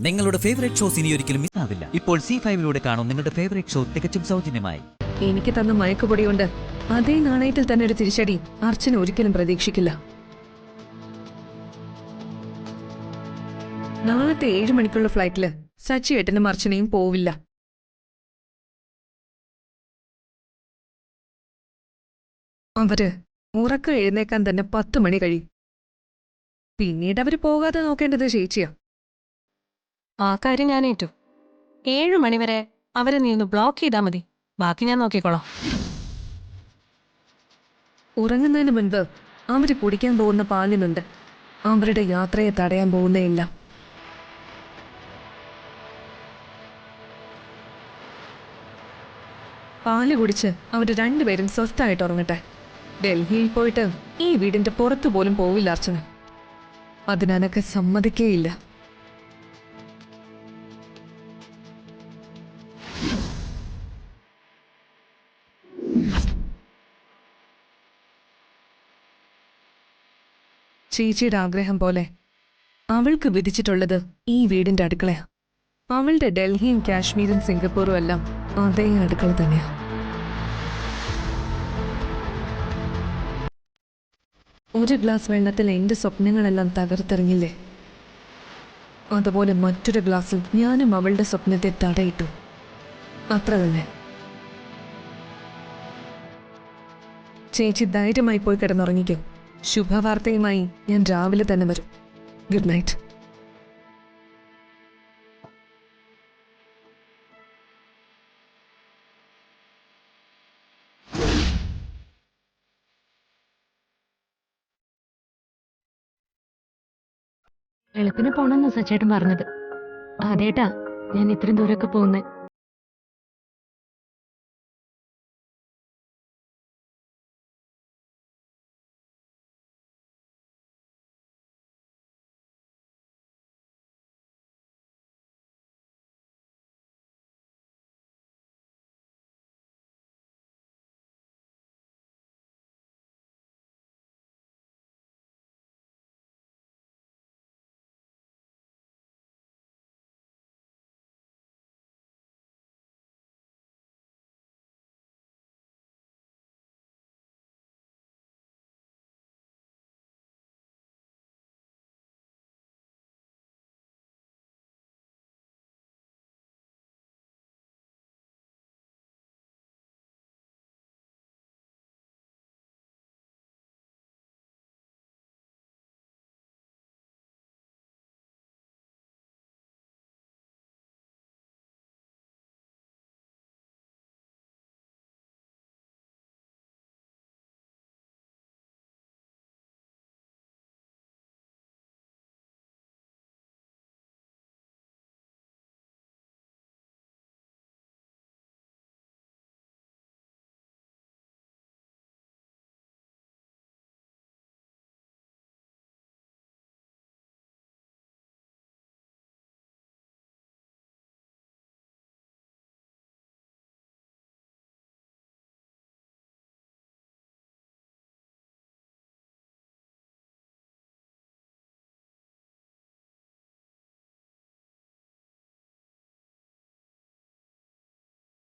നിങ്ങളുടെ favourite shows ഇനി ഒരിക്കലും മിസ്സാവില്ല. ഇപ്പോൾ C5ലൂടെ കാണും നിങ്ങളുടെ ഫേവറേറ്റ് ഷോ തികച്ചും സൗജന്യമായി. എനിക്ക് തന്ന മയക്കുപൊടി കൊണ്ട് അതേ നാണയത്തിൽ തന്നെ ഒരു തിരിച്ചടി അർച്ചന ഒരിക്കലും പ്രതീക്ഷിക്കില്ല. നാളത്തെ 7 മണിക്കുള്ള ഫ്ലൈറ്റില് സച്ചി ഏട്ടനും അർച്ചനയും പോവില്ല. അവര് ഉറക്കം എഴുന്നേക്കാൻ തന്നെ 10 മണി കഴിയും. പിന്നീട് അവര് പോകാതെ നോക്കേണ്ടത് ചേച്ചിയാ. ആ കാര്യം ഞാൻ ഏറ്റു. 7 മണിവരെ അവരെ നീ ഒന്ന് ബ്ലോക്ക് ചെയ്താൽ മതി, ബാക്കി ഞാൻ നോക്കിക്കോളാം. ഉറങ്ങുന്നതിന് മുൻപ് അവര് കുടിക്കാൻ പോകുന്ന പാലിനുണ്ട് അവരുടെ യാത്രയെ തടയാൻ പോകുന്നേയില്ല. പാല് കുടിച്ച് അവര് രണ്ടുപേരും സ്വസ്ഥായിട്ട് ഉറങ്ങട്ടെ. ഡൽഹിയിൽ പോയിട്ട് ഈ വീടിന്റെ പുറത്തു പോലും പോവില്ല അർച്ചന. അതിനൊക്കെ സമ്മതിക്കേയില്ല. ചേച്ചിയുടെ ആഗ്രഹം പോലെ അവൾക്ക് വിധിച്ചിട്ടുള്ളത് ഈ വീടിന്റെ അടുക്കളയാ. അവളുടെ ഡൽഹിയും കാശ്മീരും സിംഗപ്പൂരും എല്ലാം അതേ അടുക്കള തന്നെയാ. ഒരു ഗ്ലാസ് വെള്ളത്തിൽ എന്റെ സ്വപ്നങ്ങളെല്ലാം തകർത്തെറിഞ്ഞില്ലേ, അതുപോലെ മറ്റൊരു ഗ്ലാസ്സിൽ ഞാനും അവളുടെ സ്വപ്നത്തെ തടയിട്ടു. അത്ര തന്നെ. ചേച്ചി ധൈര്യമായി പോയി കിടന്നുറങ്ങിക്കും. ശുഭവാർത്തയുമായി ഞാൻ രാവിലെ തന്നെ വരും. Good night. വെളുപ്പിന് പോണെന്ന് സച്ചേട്ടൻ പറഞ്ഞത്. അതേട്ടാ ഞാൻ ഇത്രയും ദൂരമൊക്കെ പോകുന്നേ.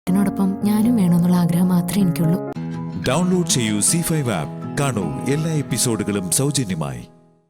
ോടൊപ്പം ഞാനും വേണമെന്നുള്ള ആഗ്രഹം മാത്രമേ എനിക്കുള്ളൂ. ഡൗൺലോഡ് ചെയ്യൂ C5 ആപ്പ്. കാണൂ എല്ലാ എപ്പിസോഡുകളും സൗജന്യമായി.